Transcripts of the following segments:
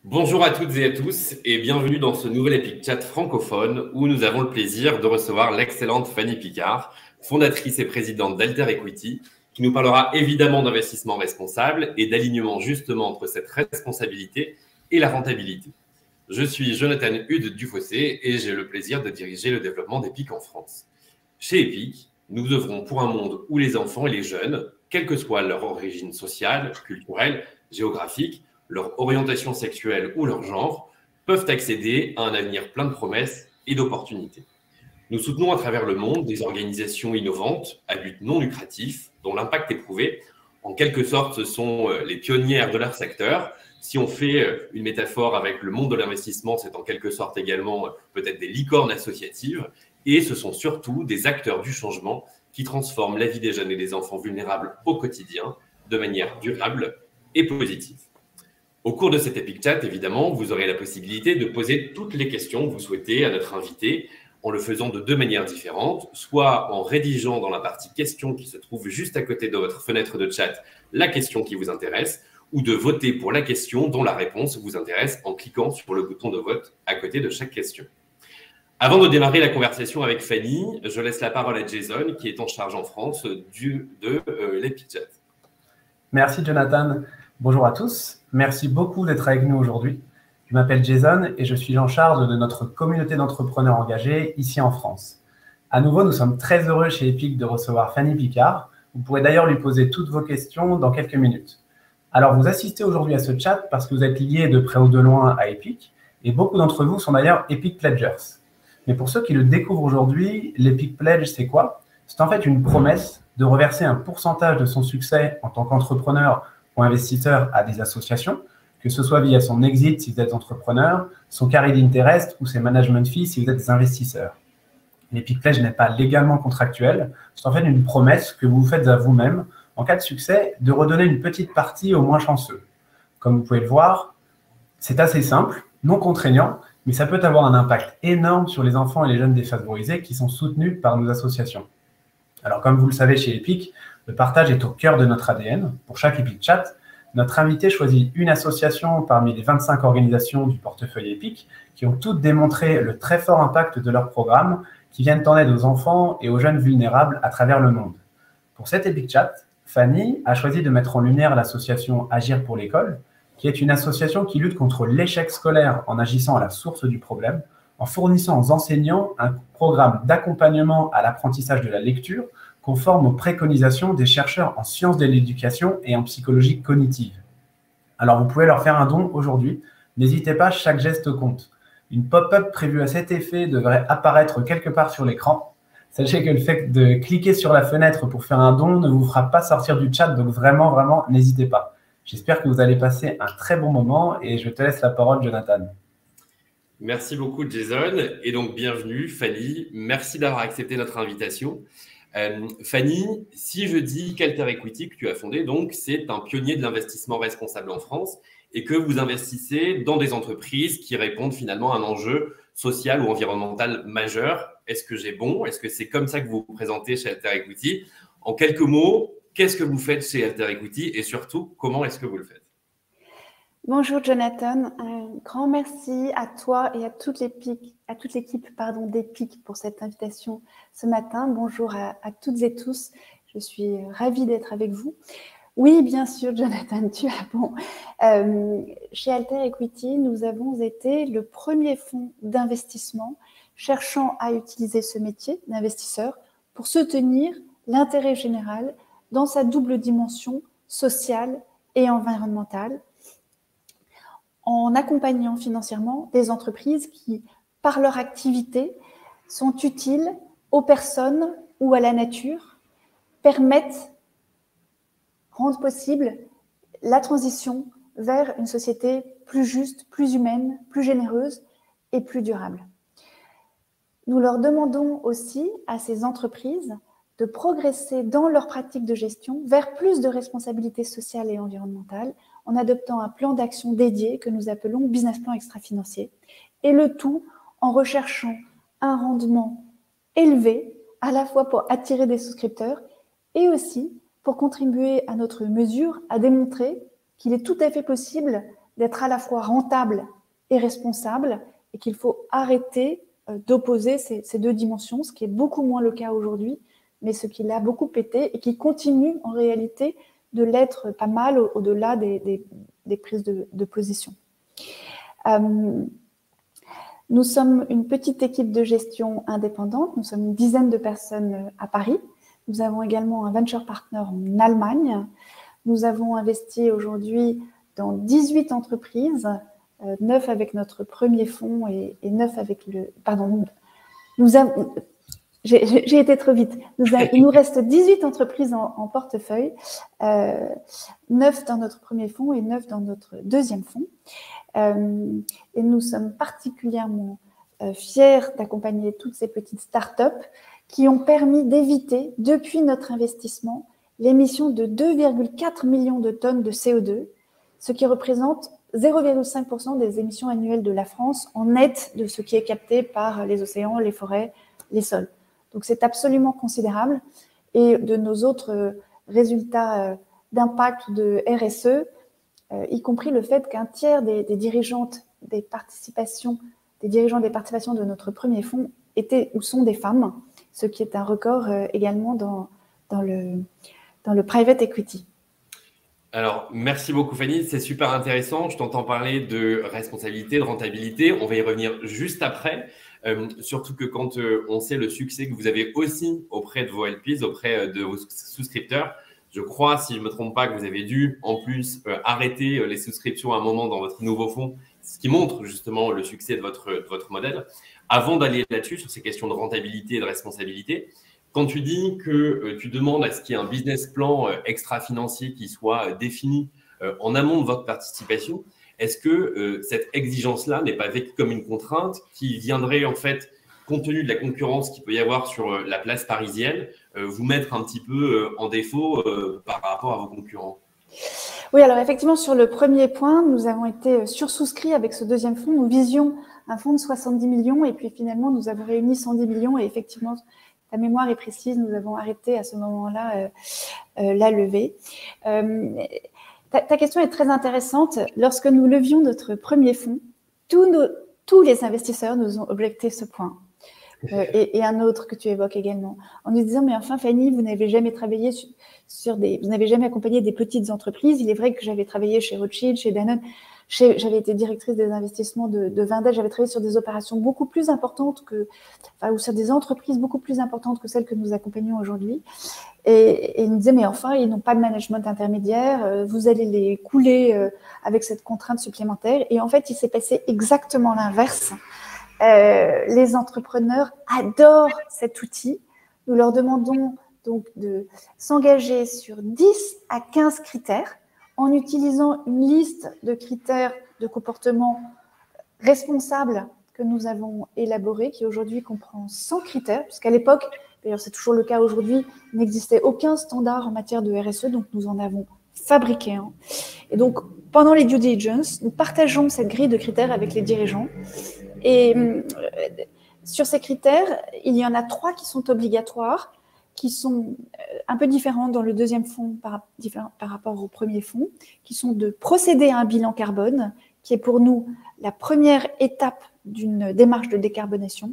Bonjour à toutes et à tous et bienvenue dans ce nouvel Epic Chat francophone où nous avons le plaisir de recevoir l'excellente Fanny Picard, fondatrice et présidente d'Alter Equity, qui nous parlera évidemment d'investissement responsable et d'alignement justement entre cette responsabilité et la rentabilité. Je suis Jonathan Hude Dufossé et j'ai le plaisir de diriger le développement d'Epic en France. Chez Epic, nous œuvrons pour un monde où les enfants et les jeunes, quelle que soit leur origine sociale, culturelle, géographique, leur orientation sexuelle ou leur genre, peuvent accéder à un avenir plein de promesses et d'opportunités. Nous soutenons à travers le monde des organisations innovantes à but non lucratif, dont l'impact est prouvé. En quelque sorte, ce sont les pionnières de leur secteur. Si on fait une métaphore avec le monde de l'investissement, c'est en quelque sorte également peut-être des licornes associatives. Et ce sont surtout des acteurs du changement qui transforment la vie des jeunes et des enfants vulnérables au quotidien de manière durable et positive. Au cours de cet Epic Chat, évidemment, vous aurez la possibilité de poser toutes les questions que vous souhaitez à notre invité en le faisant de deux manières différentes, soit en rédigeant dans la partie questions qui se trouve juste à côté de votre fenêtre de chat la question qui vous intéresse, ou de voter pour la question dont la réponse vous intéresse en cliquant sur le bouton de vote à côté de chaque question. Avant de démarrer la conversation avec Fanny, je laisse la parole à Jason qui est en charge en France de l'Epic Chat. Merci Jonathan. Bonjour à tous. Merci beaucoup d'être avec nous aujourd'hui. Je m'appelle Jason et je suis en charge de notre communauté d'entrepreneurs engagés ici en France. À nouveau, nous sommes très heureux chez Epic de recevoir Fanny Picard. Vous pourrez d'ailleurs lui poser toutes vos questions dans quelques minutes. Alors, vous assistez aujourd'hui à ce chat parce que vous êtes liés de près ou de loin à Epic et beaucoup d'entre vous sont d'ailleurs Epic Pledgers. Mais pour ceux qui le découvrent aujourd'hui, l'Epic Pledge, c'est quoi? C'est en fait une promesse de reverser un pourcentage de son succès en tant qu'entrepreneur ou investisseur à des associations, que ce soit via son exit si vous êtes entrepreneur, son carry d'interest ou ses management fees si vous êtes des investisseurs. L'Epic Pledge n'est pas légalement contractuel, c'est en fait une promesse que vous faites à vous-même en cas de succès de redonner une petite partie aux moins chanceux. Comme vous pouvez le voir, c'est assez simple, non contraignant, mais ça peut avoir un impact énorme sur les enfants et les jeunes défavorisés qui sont soutenus par nos associations. Alors, comme vous le savez chez Epic, le partage est au cœur de notre ADN. Pour chaque Epic Chat, notre invité choisit une association parmi les 25 organisations du portefeuille Epic qui ont toutes démontré le très fort impact de leur programme qui viennent en aide aux enfants et aux jeunes vulnérables à travers le monde. Pour cet Epic Chat, Fanny a choisi de mettre en lumière l'association Agir pour l'école, qui est une association qui lutte contre l'échec scolaire en agissant à la source du problème, en fournissant aux enseignants un programme d'accompagnement à l'apprentissage de la lecture conforme aux préconisations des chercheurs en sciences de l'éducation et en psychologie cognitive. Alors, vous pouvez leur faire un don aujourd'hui. N'hésitez pas, chaque geste compte. Une pop-up prévue à cet effet devrait apparaître quelque part sur l'écran. Sachez que le fait de cliquer sur la fenêtre pour faire un don ne vous fera pas sortir du chat, donc vraiment, n'hésitez pas. J'espère que vous allez passer un très bon moment et je te laisse la parole, Jonathan. Merci beaucoup, Jason. Et donc, bienvenue, Fanny. Merci d'avoir accepté notre invitation. Fanny, si je dis qu'Alter Equity que tu as fondé, donc c'est un pionnier de l'investissement responsable en France et que vous investissez dans des entreprises qui répondent finalement à un enjeu social ou environnemental majeur. Est-ce que j'ai bon? Est-ce que c'est comme ça que vous vous présentez chez Alter Equity? En quelques mots, qu'est-ce que vous faites chez Alter Equity et surtout, comment est-ce que vous le faites? Bonjour Jonathan, un grand merci à toi et à toute l'équipe d'Epic pour cette invitation ce matin. Bonjour à toutes et tous, je suis ravie d'être avec vous. Oui, bien sûr Jonathan, tu as bon. Chez Alter Equity, nous avons été le premier fonds d'investissement cherchant à utiliser ce métier d'investisseur pour soutenir l'intérêt général dans sa double dimension sociale et environnementale, en accompagnant financièrement des entreprises qui, par leur activité, sont utiles aux personnes ou à la nature, rendent possible la transition vers une société plus juste, plus humaine, plus généreuse et plus durable. Nous leur demandons aussi à ces entreprises de progresser dans leur pratique de gestion vers plus de responsabilité sociale et environnementale en adoptant un plan d'action dédié que nous appelons business plan extra-financier, et le tout en recherchant un rendement élevé, à la fois pour attirer des souscripteurs et aussi pour contribuer à notre mesure à démontrer qu'il est tout à fait possible d'être à la fois rentable et responsable, et qu'il faut arrêter d'opposer ces deux dimensions, ce qui est beaucoup moins le cas aujourd'hui, mais ce qui l'a beaucoup été et qui continue en réalité de l'être pas mal au-delà des prises de position. Nous sommes une petite équipe de gestion indépendante, nous sommes une dizaine de personnes à Paris. Nous avons également un venture partner en Allemagne. Nous avons investi aujourd'hui dans 18 entreprises, 9 avec notre premier fonds et 9 avec le... Pardon, j'ai été trop vite. Il nous reste 18 entreprises en portefeuille, 9 dans notre premier fonds et 9 dans notre deuxième fonds. Et nous sommes particulièrement fiers d'accompagner toutes ces petites startups qui ont permis d'éviter, depuis notre investissement, l'émission de 2,4 millions de tonnes de CO2, ce qui représente 0,5% des émissions annuelles de la France en net de ce qui est capté par les océans, les forêts, les sols. Donc c'est absolument considérable. Et de nos autres résultats d'impact de RSE, y compris le fait qu'un tiers des dirigeants des participations de notre premier fonds étaient ou sont des femmes, ce qui est un record également dans le private equity. Alors, merci beaucoup Fanny, c'est super intéressant. Je t'entends parler de responsabilité, de rentabilité. On va y revenir juste après. Surtout que quand on sait le succès que vous avez aussi auprès de vos LPs, auprès de vos souscripteurs, je crois, si je ne me trompe pas, que vous avez dû en plus arrêter les souscriptions à un moment dans votre nouveau fonds, ce qui montre justement le succès de votre modèle. Avant d'aller là-dessus, sur ces questions de rentabilité et de responsabilité, quand tu dis que tu demandes à ce qu'il y ait un business plan extra-financier qui soit défini en amont de votre participation, est-ce que cette exigence-là n'est pas vécue comme une contrainte qui viendrait en fait, compte tenu de la concurrence qu'il peut y avoir sur la place parisienne, vous mettre un petit peu en défaut par rapport à vos concurrents? Oui, alors effectivement, sur le premier point, nous avons été sursouscrits avec ce deuxième fonds. Nous visions un fonds de 70 millions et puis finalement, nous avons réuni 110 millions et effectivement, ta mémoire est précise, nous avons arrêté à ce moment-là la levée. Ta question est très intéressante. Lorsque nous levions notre premier fonds, tous les investisseurs nous ont objecté ce point. Et un autre que tu évoques également, en nous disant, mais enfin Fanny, vous n'avez jamais travaillé vous n'avez jamais accompagné des petites entreprises. Il est vrai que j'avais travaillé chez Rothschild, chez Danone, j'avais été directrice des investissements de Wendel, j'avais travaillé sur des opérations beaucoup plus importantes ou sur des entreprises beaucoup plus importantes que celles que nous accompagnons aujourd'hui. Et ils nous disaient, mais enfin, ils n'ont pas de management intermédiaire, vous allez les couler avec cette contrainte supplémentaire. Et en fait, il s'est passé exactement l'inverse. Les entrepreneurs adorent cet outil. Nous leur demandons donc de s'engager sur 10 à 15 critères en utilisant une liste de critères de comportement responsable que nous avons élaborée, qui aujourd'hui comprend 100 critères, puisqu'à l'époque, d'ailleurs c'est toujours le cas aujourd'hui, il n'existait aucun standard en matière de RSE, donc nous en avons fabriqué un. Et donc, pendant les due diligence, nous partageons cette grille de critères avec les dirigeants. Et sur ces critères, il y en a 3 qui sont obligatoires, qui sont un peu différents dans le deuxième fonds par rapport au premier fonds, qui sont de procéder à un bilan carbone, qui est pour nous la première étape d'une démarche de décarbonation.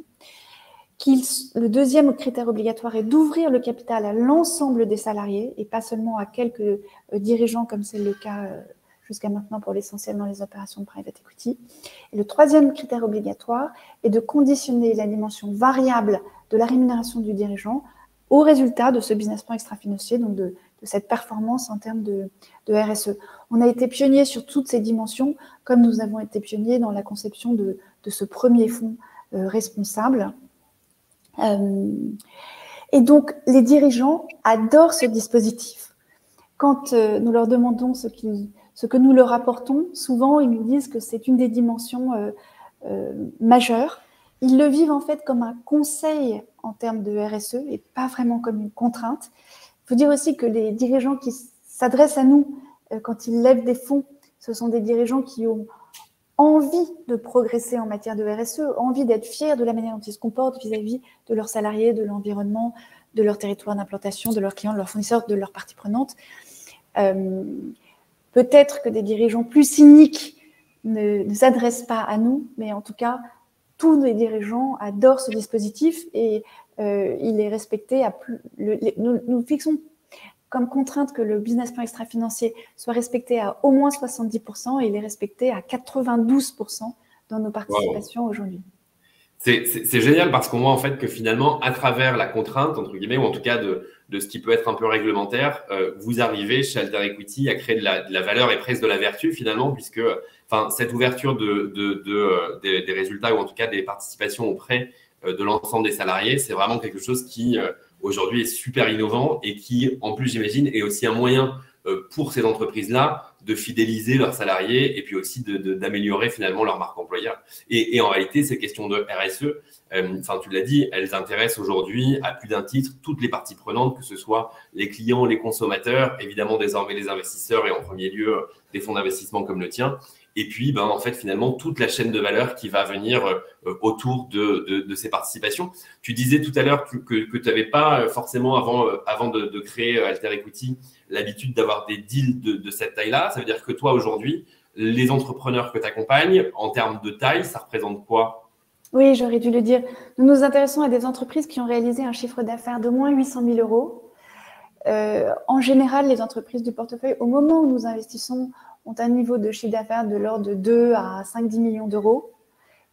Le deuxième critère obligatoire est d'ouvrir le capital à l'ensemble des salariés et pas seulement à quelques dirigeants, comme c'est le cas jusqu'à maintenant pour l'essentiel dans les opérations de private equity. Et le troisième critère obligatoire est de conditionner la dimension variable de la rémunération du dirigeant au résultat de ce business plan extra-financier, donc de cette performance en termes de RSE. On a été pionniers sur toutes ces dimensions, comme nous avons été pionniers dans la conception de ce premier fonds responsable. Et donc, les dirigeants adorent ce dispositif. Quand nous leur demandons ce que nous leur apportons, souvent, ils nous disent que c'est une des dimensions majeures. Ils le vivent en fait comme un conseil en termes de RSE et pas vraiment comme une contrainte. Il faut dire aussi que les dirigeants qui s'adressent à nous quand ils lèvent des fonds, ce sont des dirigeants qui ont envie de progresser en matière de RSE, envie d'être fiers de la manière dont ils se comportent vis-à-vis de leurs salariés, de l'environnement, de leur territoire d'implantation, de leurs clients, de leurs fournisseurs, de leurs parties prenantes. Peut-être que des dirigeants plus cyniques ne s'adresse pas à nous, mais en tout cas, tous les dirigeants adorent ce dispositif et il est respecté nous fixons comme contrainte que le business plan extra-financier soit respecté à au moins 70% et il est respecté à 92% dans nos participations aujourd'hui. C'est génial parce qu'on voit en fait que finalement, à travers la contrainte, entre guillemets, ou en tout cas de ce qui peut être un peu réglementaire, vous arrivez chez Alter Equity à créer de la valeur et presque de la vertu finalement, puisque cette ouverture des résultats ou en tout cas des participations auprès de l'ensemble des salariés, c'est vraiment quelque chose qui aujourd'hui est super innovant et qui, en plus, j'imagine, est aussi un moyen pour ces entreprises-là de fidéliser leurs salariés et puis aussi d'améliorer finalement leur marque employeur. Et en réalité, ces questions de RSE, tu l'as dit, elles intéressent aujourd'hui à plus d'un titre toutes les parties prenantes, que ce soit les clients, les consommateurs, évidemment désormais les investisseurs et en premier lieu des fonds d'investissement comme le tien. Et puis, en fait, finalement, toute la chaîne de valeur qui va venir autour de ces participations. Tu disais tout à l'heure que tu n'avais pas forcément, avant de créer Alter Equity, l'habitude d'avoir des deals de cette taille-là. Ça veut dire que toi, aujourd'hui, les entrepreneurs que tu accompagnes, en termes de taille, ça représente quoi? Oui, j'aurais dû le dire. Nous nous intéressons à des entreprises qui ont réalisé un chiffre d'affaires d'au moins 800 000 euros. En général, les entreprises du portefeuille, au moment où nous investissons, ont un niveau de chiffre d'affaires de l'ordre de 2 à 5-10 millions d'euros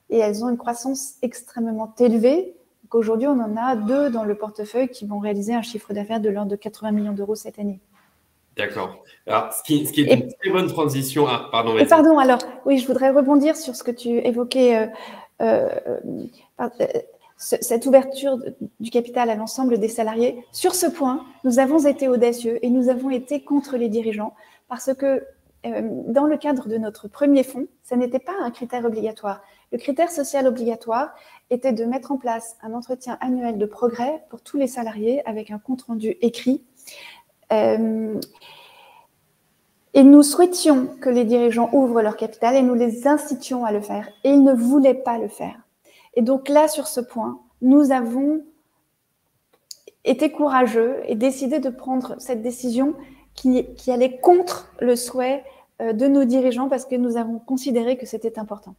et elles ont une croissance extrêmement élevée. Donc aujourd'hui, on en a 2 dans le portefeuille qui vont réaliser un chiffre d'affaires de l'ordre de 80 millions d'euros cette année. D'accord. Alors, ce qui est une très bonne transition. Ah, pardon. Pardon, alors, oui, je voudrais rebondir sur ce que tu évoquais, cette ouverture du capital à l'ensemble des salariés. Sur ce point, nous avons été audacieux et nous avons été contre les dirigeants parce que dans le cadre de notre premier fonds, ça n'était pas un critère obligatoire. Le critère social obligatoire était de mettre en place un entretien annuel de progrès pour tous les salariés avec un compte-rendu écrit. Et nous souhaitions que les dirigeants ouvrent leur capital et nous les incitions à le faire. Et ils ne voulaient pas le faire. Et donc là, sur ce point, nous avons été courageux et décidé de prendre cette décision qui allait contre le souhait de nos dirigeants parce que nous avons considéré que c'était important.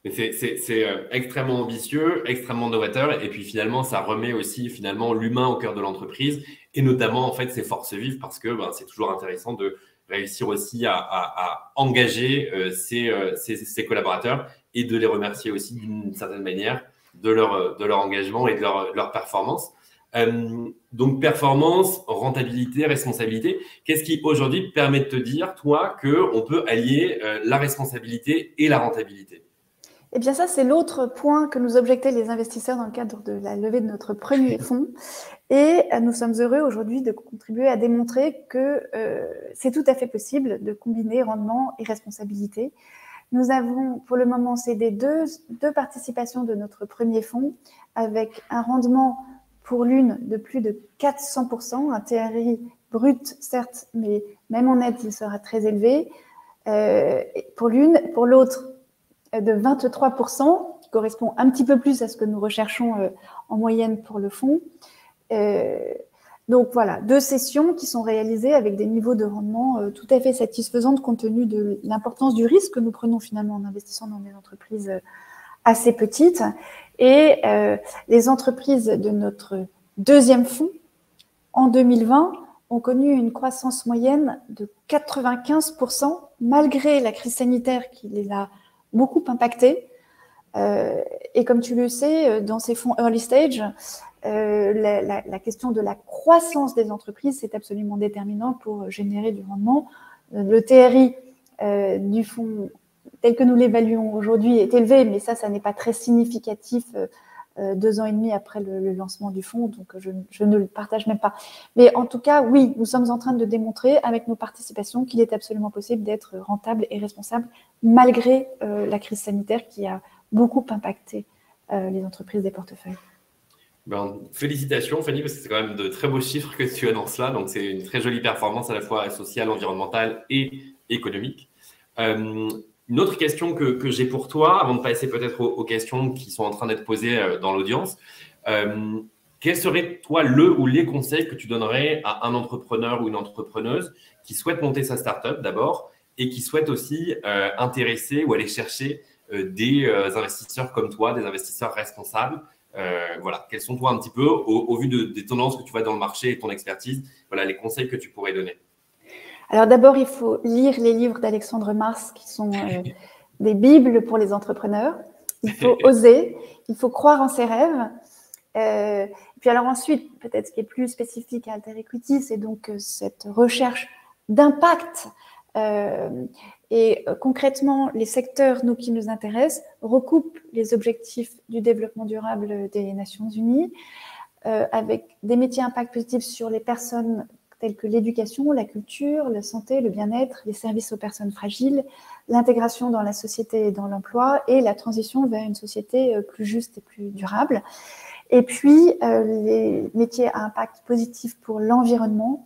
C'est extrêmement ambitieux, extrêmement novateur et puis finalement, ça remet aussi finalement l'humain au cœur de l'entreprise et notamment en fait ses forces vives parce que c'est toujours intéressant de réussir aussi à engager ses collaborateurs et de les remercier aussi d'une certaine manière de leur engagement et de leur performance. Donc, performance, rentabilité, responsabilité. Qu'est-ce qui aujourd'hui permet de te dire, toi, qu'on peut allier la responsabilité et la rentabilité? Eh bien, ça, c'est l'autre point que nous objectaient les investisseurs dans le cadre de la levée de notre premier fonds. Et nous sommes heureux aujourd'hui de contribuer à démontrer que c'est tout à fait possible de combiner rendement et responsabilité. Nous avons pour le moment cédé deux participations de notre premier fonds avec un rendement pour l'une de plus de 400%, un TRI brut certes, mais même en net, il sera très élevé. Pour l'une, pour l'autre, de 23%, qui correspond un petit peu plus à ce que nous recherchons en moyenne pour le fonds. Donc voilà, 2 sessions qui sont réalisées avec des niveaux de rendement tout à fait satisfaisants compte tenu de l'importance du risque que nous prenons finalement en investissant dans des entreprises assez petites. Et les entreprises de notre deuxième fonds, en 2020, ont connu une croissance moyenne de 95%, malgré la crise sanitaire qui les a beaucoup impactés. Et comme tu le sais, dans ces fonds early stage, la question de la croissance des entreprises, c'est absolument déterminant pour générer du rendement. Le TRI du fonds, tel que nous l'évaluons aujourd'hui, est élevé, mais ça n'est pas très significatif 2 ans et demi après le lancement du fonds, donc je ne le partage même pas. Mais en tout cas, oui, nous sommes en train de démontrer avec nos participations qu'il est absolument possible d'être rentable et responsable malgré la crise sanitaire qui a beaucoup impacté les entreprises des portefeuilles. Félicitations Fanny, parce que c'est quand même de très beaux chiffres que tu annonces là, donc c'est une très jolie performance à la fois sociale, environnementale et économique. Une autre question que j'ai pour toi, avant de passer peut-être aux questions qui sont en train d'être posées dans l'audience, quels seraient, toi, le ou les conseils que tu donnerais à un entrepreneur ou une entrepreneuse qui souhaite monter sa start-up d'abord et qui souhaite aussi intéresser ou aller chercher des investisseurs comme toi, des investisseurs responsables. Voilà, quels sont toi un petit peu, au vu des tendances que tu vois dans le marché et ton expertise, voilà les conseils que tu pourrais donner? Alors d'abord, il faut lire les livres d'Alexandre Mars qui sont des bibles pour les entrepreneurs. Il faut oser, il faut croire en ses rêves. Et puis alors ensuite, peut-être ce qui est plus spécifique à Alter Equity, c'est donc cette recherche d'impact. Concrètement, les secteurs qui nous intéressent recoupent les objectifs du développement durable des Nations Unies avec des métiers à impact positif sur les personnes tels que l'éducation, la culture, la santé, le bien-être, les services aux personnes fragiles, l'intégration dans la société et dans l'emploi et la transition vers une société plus juste et plus durable. Et puis, les métiers à impact positif pour l'environnement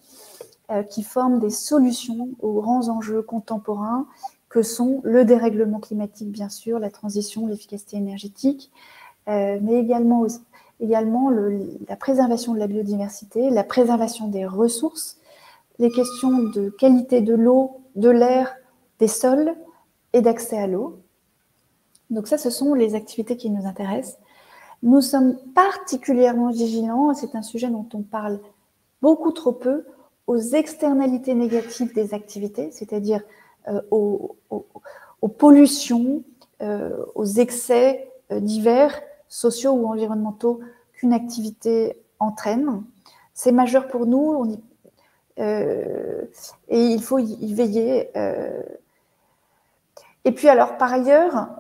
qui forment des solutions aux grands enjeux contemporains que sont le dérèglement climatique, bien sûr, la transition, l'efficacité énergétique, mais également la préservation de la biodiversité, la préservation des ressources, les questions de qualité de l'eau, de l'air, des sols et d'accès à l'eau. Donc ça, ce sont les activités qui nous intéressent. Nous sommes particulièrement vigilants, et c'est un sujet dont on parle beaucoup trop peu, aux externalités négatives des activités, c'est-à-dire aux pollutions, aux excès divers, sociaux ou environnementaux qu'une activité entraîne. C'est majeur pour nous et il faut y veiller. Et puis alors, par ailleurs,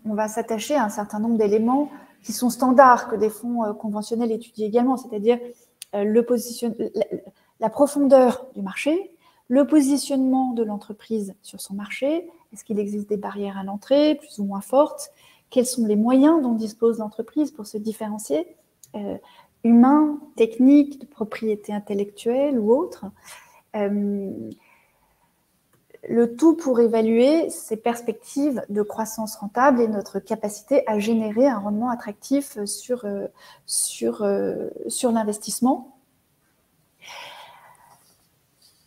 on va s'attacher à un certain nombre d'éléments qui sont standards, que des fonds conventionnels étudient également, c'est-à-dire la profondeur du marché, le positionnement de l'entreprise sur son marché, est-ce qu'il existe des barrières à l'entrée, plus ou moins fortes, quels sont les moyens dont dispose l'entreprise pour se différencier, humains, techniques, de propriété intellectuelle ou autres. Le tout pour évaluer ses perspectives de croissance rentable et notre capacité à générer un rendement attractif sur l'investissement.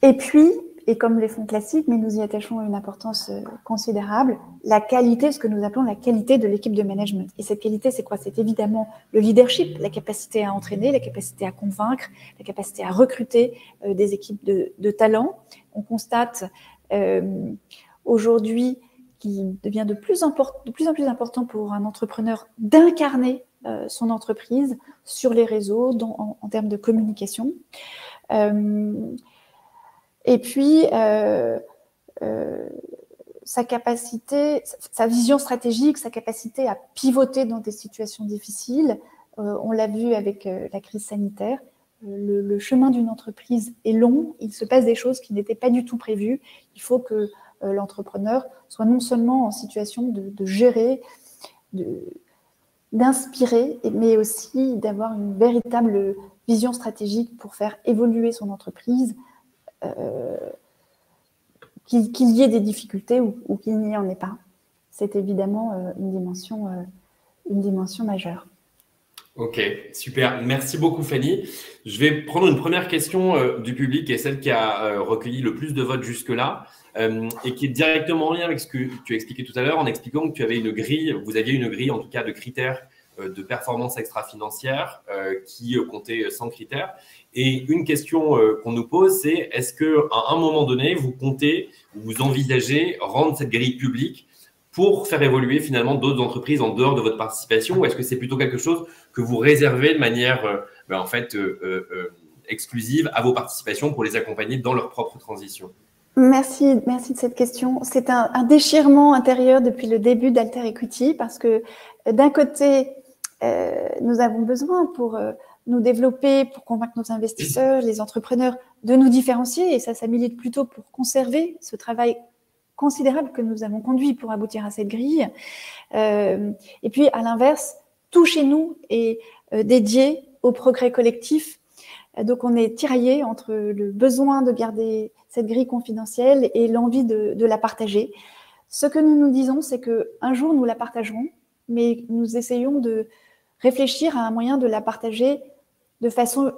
Et puis, et comme les fonds classiques, mais nous y attachons une importance considérable, la qualité, ce que nous appelons la qualité de l'équipe de management. Et cette qualité, c'est quoi? C'est évidemment le leadership, la capacité à entraîner, la capacité à convaincre, la capacité à recruter des équipes de talents. On constate aujourd'hui qu'il devient de plus en plus important pour un entrepreneur d'incarner son entreprise sur les réseaux, en termes de communication. Et puis, sa capacité, sa vision stratégique, sa capacité à pivoter dans des situations difficiles. On l'a vu avec la crise sanitaire. Le chemin d'une entreprise est long. Il se passe des choses qui n'étaient pas du tout prévues. Il faut que l'entrepreneur soit non seulement en situation de gérer, d'inspirer, mais aussi d'avoir une véritable vision stratégique pour faire évoluer son entreprise, qu'il y ait des difficultés ou qu'il n'y en ait pas. C'est évidemment une dimension majeure. Ok, super. Merci beaucoup, Fanny. Je vais prendre une première question du public et celle qui a recueilli le plus de votes jusque-là et qui est directement en lien avec ce que tu as expliqué tout à l'heure en expliquant que tu avais une grille, vous aviez une grille en tout cas de critères de performance extra-financière qui comptait 100 critères. Et une question qu'on nous pose, c'est est-ce qu'à un moment donné, vous comptez ou vous envisagez rendre cette grille publique pour faire évoluer finalement d'autres entreprises en dehors de votre participation, ou est-ce que c'est plutôt quelque chose que vous réservez de manière exclusive à vos participations pour les accompagner dans leur propre transition? Merci de cette question. C'est un déchirement intérieur depuis le début d'Alter Equity parce que d'un côté, nous avons besoin pour nous développer, pour convaincre nos investisseurs, les entrepreneurs, de nous différencier, et ça milite plutôt pour conserver ce travail considérable que nous avons conduit pour aboutir à cette grille. Et puis, à l'inverse, tout chez nous est dédié au progrès collectif. Donc, on est tiraillé entre le besoin de garder cette grille confidentielle et l'envie de la partager. Ce que nous nous disons, c'est qu'un jour, nous la partagerons, mais nous essayons de réfléchir à un moyen de la partager de façon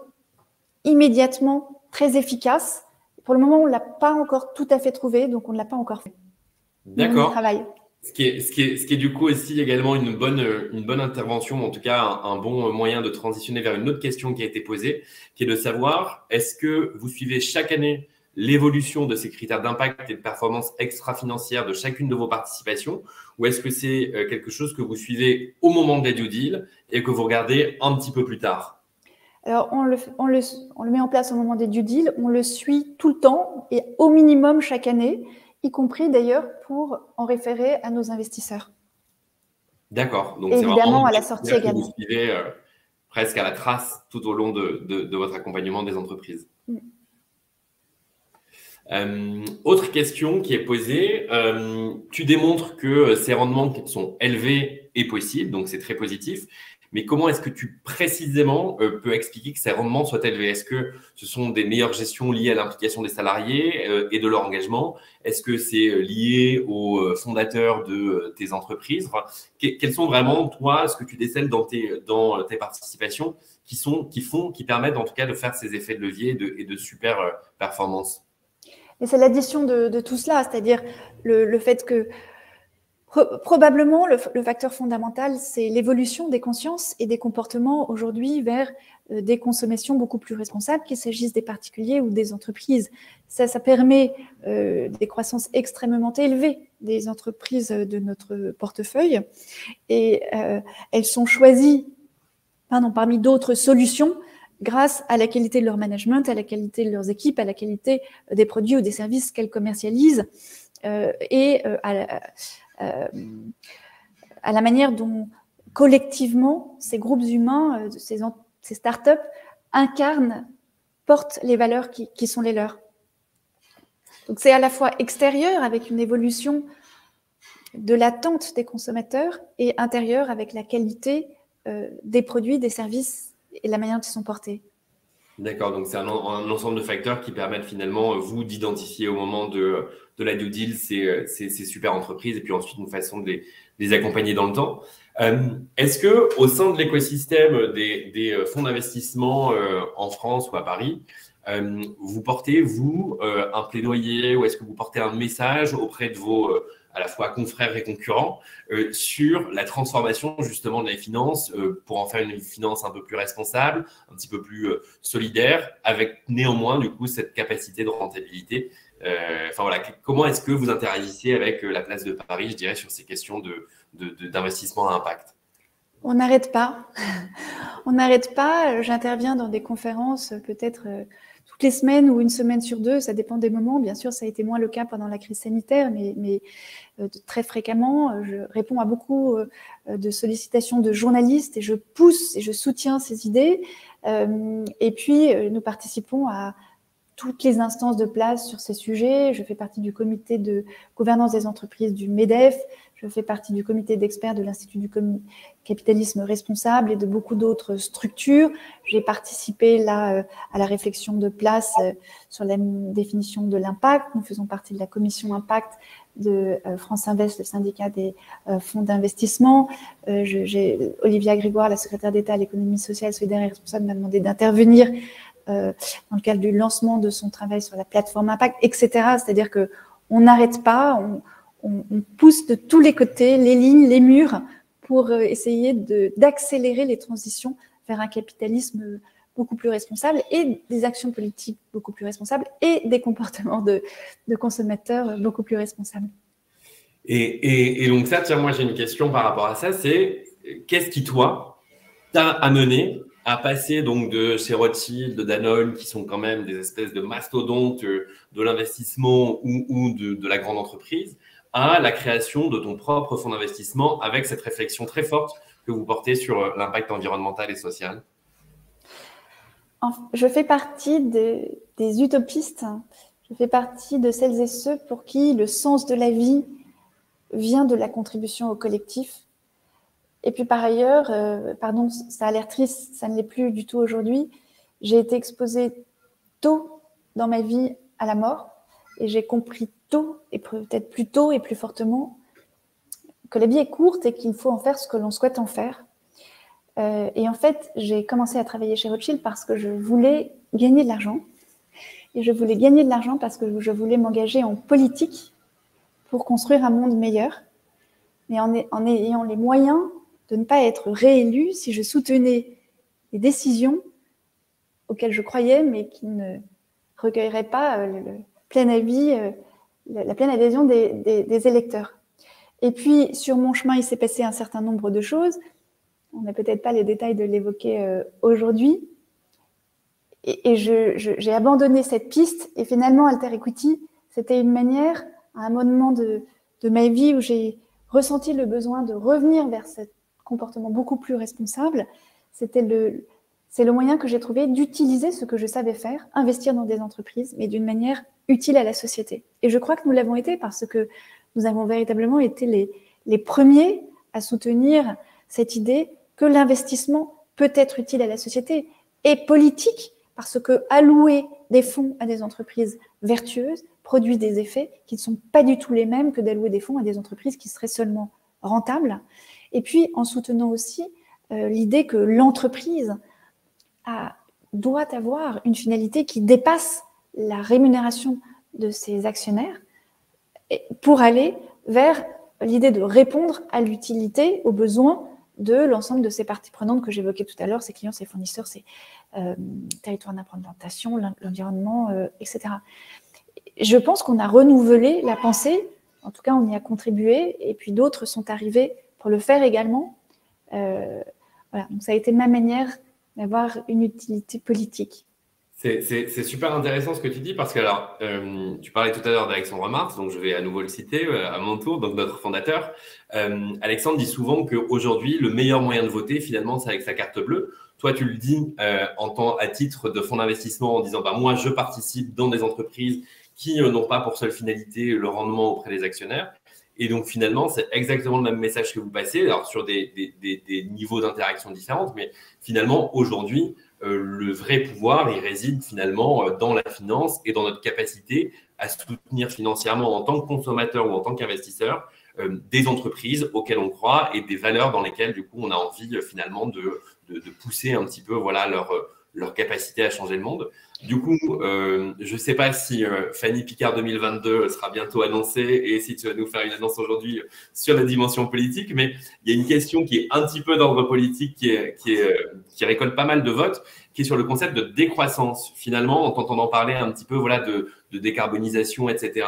immédiatement très efficace Pour le moment, on ne l'a pas encore tout à fait trouvé, donc on ne l'a pas encore fait. D'accord. Travail. Ce qui est du coup aussi également une bonne intervention, en tout cas un bon moyen de transitionner vers une autre question qui a été posée, qui est de savoir, est-ce que vous suivez chaque année l'évolution de ces critères d'impact et de performance extra-financière de chacune de vos participations, ou est-ce que c'est quelque chose que vous suivez au moment des due deals et que vous regardez un petit peu plus tard? Alors, on le met en place au moment des due deals, on le suit tout le temps et au minimum chaque année, y compris d'ailleurs pour en référer à nos investisseurs. D'accord. Donc, c'est évidemment vraiment à la sortie également. Vous suivez presque à la trace tout au long de votre accompagnement des entreprises. Autre question qui est posée, tu démontres que ces rendements qui sont élevés est possible, donc c'est très positif, mais comment est-ce que tu précisément peux expliquer que ces rendements soient élevés? Est-ce que ce sont des meilleures gestions liées à l'implication des salariés et de leur engagement? Est-ce que c'est lié aux fondateurs de tes entreprises? Quels sont vraiment, toi, ce que tu décèles dans tes participations qui permettent en tout cas de faire ces effets de levier et de super performances? Et c'est l'addition de tout cela, c'est-à-dire le fait que probablement le facteur fondamental, c'est l'évolution des consciences et des comportements aujourd'hui vers des consommations beaucoup plus responsables, qu'il s'agisse des particuliers ou des entreprises. Ça permet des croissances extrêmement élevées des entreprises de notre portefeuille et elles sont choisies parmi d'autres solutions grâce à la qualité de leur management, à la qualité de leurs équipes, à la qualité des produits ou des services qu'elles commercialisent et à la manière dont collectivement ces groupes humains, ces startups incarnent, portent les valeurs qui sont les leurs. Donc c'est à la fois extérieur avec une évolution de l'attente des consommateurs et intérieur avec la qualité des produits, des services et la manière dont ils sont portés. D'accord, donc c'est un ensemble de facteurs qui permettent finalement, vous, d'identifier au moment de la due deal ces super entreprises et puis ensuite une façon de les accompagner dans le temps. Est-ce que au sein de l'écosystème des fonds d'investissement en France ou à Paris, vous portez, vous, un plaidoyer ou est-ce que vous portez un message auprès de vos à la fois confrères et concurrents sur la transformation justement de la finance pour en faire une finance un peu plus responsable, un petit peu plus solidaire, avec néanmoins du coup cette capacité de rentabilité. Enfin voilà, comment est-ce que vous interagissez avec la place de Paris, je dirais, sur ces questions d'investissement à impact? On n'arrête pas. On n'arrête pas. J'interviens dans des conférences peut-être toutes les semaines ou une semaine sur deux, ça dépend des moments. Bien sûr, ça a été moins le cas pendant la crise sanitaire, mais très fréquemment, je réponds à beaucoup de sollicitations de journalistes et je pousse et je soutiens ces idées. Et puis, nous participons à toutes les instances de place sur ces sujets. Je fais partie du comité de gouvernance des entreprises du MEDEF. Je fais partie du comité d'experts de l'Institut du capitalisme responsable et de beaucoup d'autres structures. J'ai participé là à la réflexion de place sur la définition de l'impact. Nous faisons partie de la commission impact de France Invest, le syndicat des fonds d'investissement. Olivia Grégoire, la secrétaire d'État à l'économie sociale, solidaire et responsable, m'a demandé d'intervenir dans le cadre du lancement de son travail sur la plateforme impact, etc. C'est-à-dire qu'on n'arrête pas, on pousse de tous les côtés les lignes, les murs pour essayer d'accélérer les transitions vers un capitalisme beaucoup plus responsable et des actions politiques beaucoup plus responsables et des comportements de consommateurs beaucoup plus responsables. Et donc ça, tiens, moi j'ai une question par rapport à ça, c'est qu'est-ce qui, toi, t'a amené à passer donc de chez Rothschild, de Danone, qui sont quand même des espèces de mastodontes de l'investissement ou de la grande entreprise, à la création de ton propre fonds d'investissement avec cette réflexion très forte que vous portez sur l'impact environnemental et social? Je fais partie des utopistes. Je fais partie de celles et ceux pour qui le sens de la vie vient de la contribution au collectif. Et puis par ailleurs, pardon, ça a l'air triste, ça ne l'est plus du tout aujourd'hui, j'ai été exposée tôt dans ma vie à la mort et j'ai compris tôt, et peut-être plus tôt et plus fortement, que la vie est courte et qu'il faut en faire ce que l'on souhaite en faire. Et en fait, j'ai commencé à travailler chez Rothschild parce que je voulais gagner de l'argent et je voulais gagner de l'argent parce que je voulais m'engager en politique pour construire un monde meilleur, mais en ayant les moyens de ne pas être réélue si je soutenais des décisions auxquelles je croyais, mais qui ne recueilleraient pas le plein avis, la pleine adhésion des électeurs. Et puis, sur mon chemin, il s'est passé un certain nombre de choses. On n'a peut-être pas les détails de l'évoquer aujourd'hui. Et j'ai abandonné cette piste. Et finalement, Alter Equity, c'était une manière, à un moment de ma vie où j'ai ressenti le besoin de revenir vers ce comportement beaucoup plus responsable. C'est le moyen que j'ai trouvé d'utiliser ce que je savais faire, investir dans des entreprises, mais d'une manière utile à la société. Et je crois que nous l'avons été parce que nous avons véritablement été les premiers à soutenir cette idée que l'investissement peut être utile à la société et politique, parce que allouer des fonds à des entreprises vertueuses produit des effets qui ne sont pas du tout les mêmes que d'allouer des fonds à des entreprises qui seraient seulement rentables. Et puis, en soutenant aussi l'idée que l'entreprise doit avoir une finalité qui dépasse la rémunération de ses actionnaires pour aller vers l'idée de répondre à l'utilité, aux besoins de l'ensemble de ces parties prenantes que j'évoquais tout à l'heure, ses clients, ses fournisseurs, ses territoires d'implantation, l'environnement, etc. Je pense qu'on a renouvelé la pensée, en tout cas on y a contribué, et puis d'autres sont arrivés pour le faire également. Voilà, donc ça a été ma manière d'avoir une utilité politique. C'est super intéressant ce que tu dis parce que alors, tu parlais tout à l'heure d'Alexandre Marx, donc je vais à nouveau le citer à mon tour, donc notre fondateur. Alexandre dit souvent qu'aujourd'hui, le meilleur moyen de voter, finalement, c'est avec sa carte bleue. Toi, tu le dis à titre de fonds d'investissement en disant moi, je participe dans des entreprises qui n'ont pas pour seule finalité le rendement auprès des actionnaires. Et donc, finalement, c'est exactement le même message que vous passez, alors sur des niveaux d'interaction différents, mais finalement, aujourd'hui, le vrai pouvoir, il réside finalement dans la finance et dans notre capacité à soutenir financièrement en tant que consommateur ou en tant qu'investisseur des entreprises auxquelles on croit et des valeurs dans lesquelles, du coup, on a envie finalement de pousser un petit peu leur capacité à changer le monde. Du coup, je ne sais pas si Fanny Picard 2022 sera bientôt annoncée et si tu vas nous faire une annonce aujourd'hui sur la dimension politique, mais il y a une question qui est un petit peu d'ordre politique, qui récolte pas mal de votes, qui est sur le concept de décroissance. Finalement, en t'entendant parler un petit peu de décarbonisation, etc.,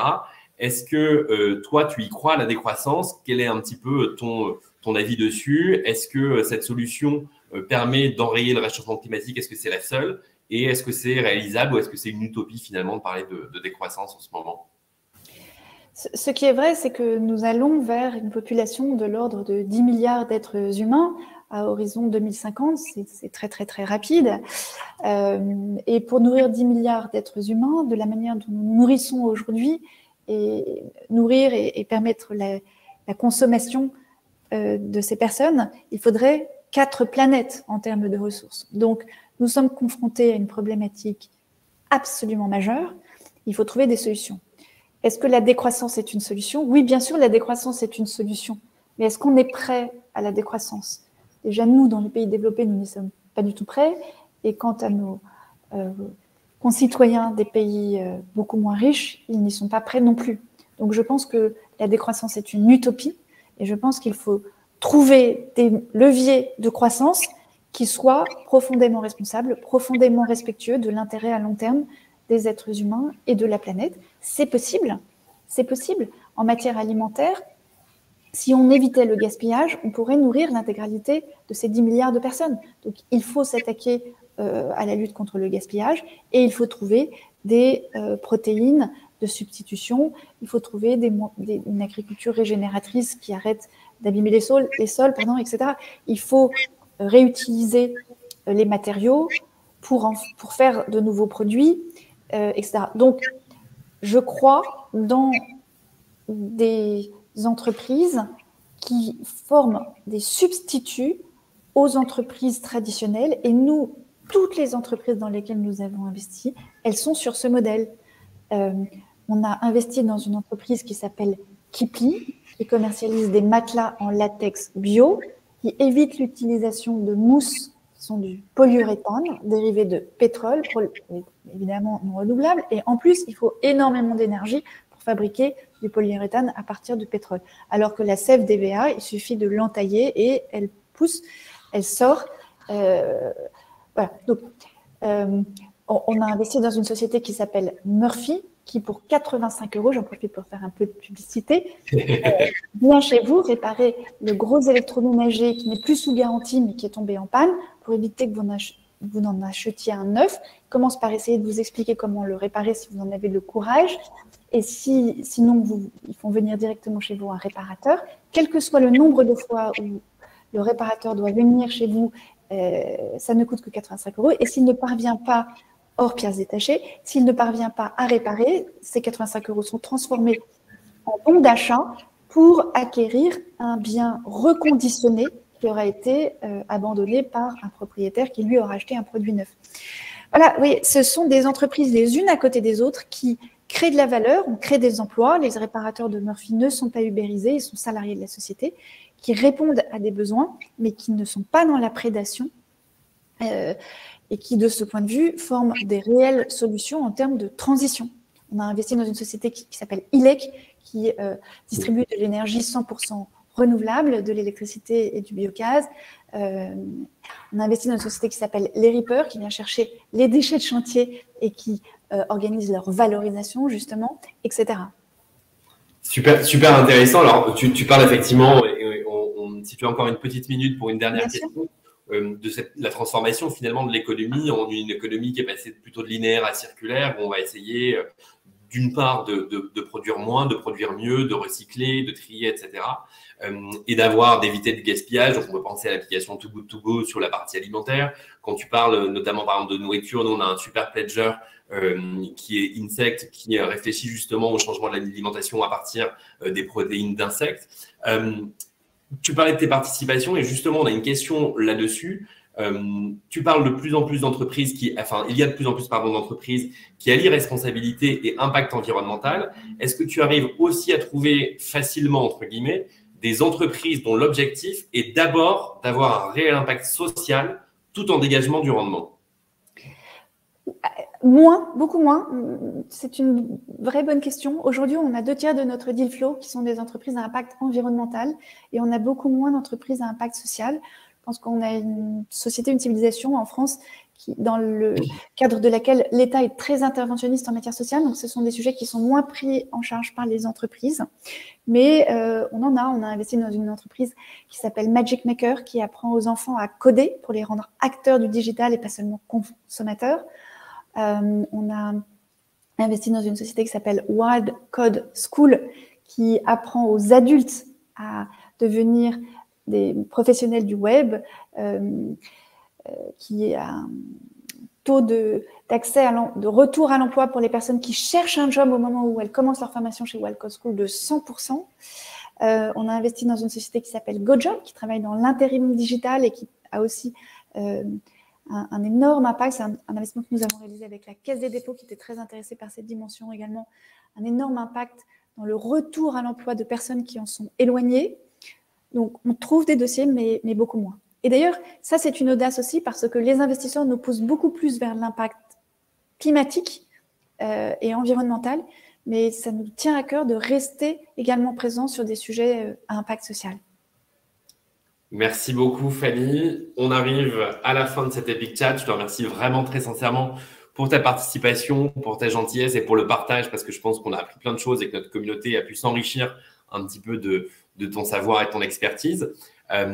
est-ce que toi, tu y crois à la décroissance? Quel est un petit peu ton avis dessus? Est-ce que cette solution permet d'enrayer le réchauffement climatique? Est-ce que c'est la seule? Et est-ce que c'est réalisable ou est-ce que c'est une utopie finalement de parler de décroissance en ce moment? Ce qui est vrai, c'est que nous allons vers une population de l'ordre de 10 milliards d'êtres humains à horizon 2050. C'est très, très, très rapide. Et pour nourrir 10 milliards d'êtres humains, de la manière dont nous nourrissons aujourd'hui, et nourrir et permettre la consommation de ces personnes, il faudrait 4 planètes en termes de ressources. Donc, nous sommes confrontés à une problématique absolument majeure. Il faut trouver des solutions. Est-ce que la décroissance est une solution? Oui, bien sûr, la décroissance est une solution. Mais est-ce qu'on est prêt à la décroissance? Déjà, nous, dans les pays développés, nous n'y sommes pas du tout prêts. Et quant à nos concitoyens des pays beaucoup moins riches, ils n'y sont pas prêts non plus. Donc, je pense que la décroissance est une utopie. Et je pense qu'il faut trouver des leviers de croissance qui soient profondément responsables, profondément respectueux de l'intérêt à long terme des êtres humains et de la planète. C'est possible. C'est possible. En matière alimentaire, si on évitait le gaspillage, on pourrait nourrir l'intégralité de ces 10 milliards de personnes. Donc, il faut s'attaquer à la lutte contre le gaspillage et il faut trouver des protéines de substitution. Il faut trouver une agriculture régénératrice qui arrête d'abîmer les sols, etc. Il faut réutiliser les matériaux pour faire de nouveaux produits, etc. Donc, je crois dans des entreprises qui forment des substituts aux entreprises traditionnelles. Et nous, toutes les entreprises dans lesquelles nous avons investi, elles sont sur ce modèle. On a investi dans une entreprise qui s'appelle Kipli, qui commercialise des matelas en latex bio, qui évite l'utilisation de mousse Ce sont du polyuréthane dérivé de pétrole, évidemment non renouvelable. Et en plus, il faut énormément d'énergie pour fabriquer du polyuréthane à partir de pétrole. Alors que la sève d'EVA, il suffit de l'entailler et elle pousse, elle sort. Voilà. Donc, on a investi dans une société qui s'appelle Murphy, qui pour 85 €, j'en profite pour faire un peu de publicité, vient chez vous réparer le gros électroménager qui n'est plus sous garantie mais qui est tombé en panne pour éviter que vous n'en achetiez un neuf. Il commence par essayer de vous expliquer comment le réparer si vous en avez le courage. Et sinon, ils font venir directement chez vous un réparateur. Quel que soit le nombre de fois où le réparateur doit venir chez vous, ça ne coûte que 85 €. Et s'il ne parvient pas, hors pièces détachées, s'il ne parvient pas à réparer, ces 85 € sont transformés en bon d'achat pour acquérir un bien reconditionné qui aura été abandonné par un propriétaire qui lui aura acheté un produit neuf. Voilà, oui, ce sont des entreprises les unes à côté des autres qui créent de la valeur, on crée des emplois. Les réparateurs de Murphy ne sont pas ubérisés, ils sont salariés de la société, qui répondent à des besoins, mais qui ne sont pas dans la prédation et qui, de ce point de vue, forment des réelles solutions en termes de transition. On a investi dans une société qui s'appelle ILEC, qui distribue de l'énergie 100% renouvelable, de l'électricité et du biogaz. On a investi dans une société qui s'appelle Les Reapers, qui vient chercher les déchets de chantier et qui organise leur valorisation, justement, etc. Super, super intéressant. Alors, tu parles effectivement, si tu as encore une petite minute pour une dernière question, de la transformation finalement de l'économie en une économie qui est passée plutôt de linéaire à circulaire, où on va essayer d'une part de produire moins, de produire mieux, de recycler, de trier, etc. Et d'éviter de gaspillage. Donc, on peut penser à l'application Too Good To Go sur la partie alimentaire. Quand tu parles notamment par exemple de nourriture, nous on a un super pledger qui est Insect, qui réfléchit justement au changement de l'alimentation à partir des protéines d'insectes. Tu parlais de tes participations et justement, on a une question là-dessus. Tu parles de plus en plus d'entreprises il y a de plus en plus d'entreprises qui allient responsabilité et impact environnemental. Est-ce que tu arrives aussi à trouver facilement, entre guillemets, des entreprises dont l'objectif est d'abord d'avoir un réel impact social tout en dégagement du rendement? Moins, beaucoup moins. C'est une vraie bonne question. Aujourd'hui, on a 2/3 de notre deal flow qui sont des entreprises à impact environnemental et on a beaucoup moins d'entreprises à impact social. Je pense qu'on a une société, une civilisation en France dans le cadre de laquelle l'État est très interventionniste en matière sociale. Donc, ce sont des sujets qui sont moins pris en charge par les entreprises. Mais on a investi dans une entreprise qui s'appelle Magic Maker, qui apprend aux enfants à coder pour les rendre acteurs du digital et pas seulement consommateurs. On a investi dans une société qui s'appelle Wild Code School, qui apprend aux adultes à devenir des professionnels du web, qui a un taux d'accès de retour à l'emploi pour les personnes qui cherchent un job au moment où elles commencent leur formation chez Wild Code School de 100%. On a investi dans une société qui s'appelle GoJob, qui travaille dans l'intérim digital et qui a aussi un énorme impact. C'est un investissement que nous avons réalisé avec la Caisse des dépôts qui était très intéressée par cette dimension également. Un énorme impact dans le retour à l'emploi de personnes qui en sont éloignées. Donc, on trouve des dossiers, mais beaucoup moins. Et d'ailleurs, ça, c'est une audace aussi parce que les investisseurs nous poussent beaucoup plus vers l'impact climatique et environnemental, mais ça nous tient à cœur de rester également présents sur des sujets à impact social. Merci beaucoup, Fanny. On arrive à la fin de cet Epic Chat. Je te remercie vraiment très sincèrement pour ta participation, pour ta gentillesse et pour le partage, parce que je pense qu'on a appris plein de choses et que notre communauté a pu s'enrichir un petit peu de ton savoir et de ton expertise.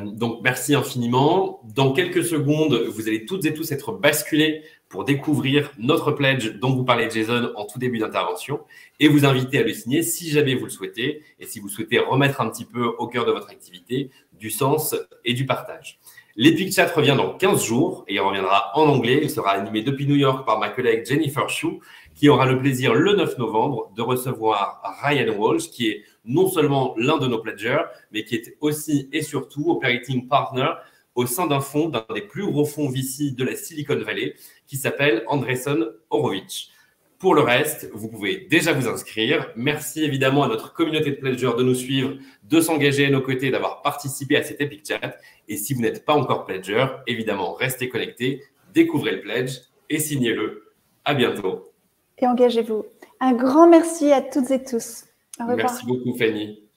Donc, merci infiniment. Dans quelques secondes, vous allez toutes et tous être basculés pour découvrir notre pledge dont vous parlait Jason en tout début d'intervention et vous inviter à le signer si jamais vous le souhaitez et si vous souhaitez remettre un petit peu au cœur de votre activité du sens et du partage. L'Epic Chat revient dans 15 jours et il reviendra en anglais. Il sera animé depuis New York par ma collègue Jennifer Shu, qui aura le plaisir le 9 novembre de recevoir Ryan Walsh, qui est non seulement l'un de nos pledgers, mais qui est aussi et surtout operating partner au sein d'un fonds, d'un des plus gros fonds VC de la Silicon Valley, qui s'appelle Andreessen Horowitz. Pour le reste, vous pouvez déjà vous inscrire. Merci évidemment à notre communauté de pledgers de nous suivre, de s'engager à nos côtés, d'avoir participé à cet Epic Chat. Et si vous n'êtes pas encore pledger, évidemment, restez connectés, découvrez le pledge et signez-le. À bientôt. Et engagez-vous. Un grand merci à toutes et tous. Au revoir. Merci beaucoup, Fanny.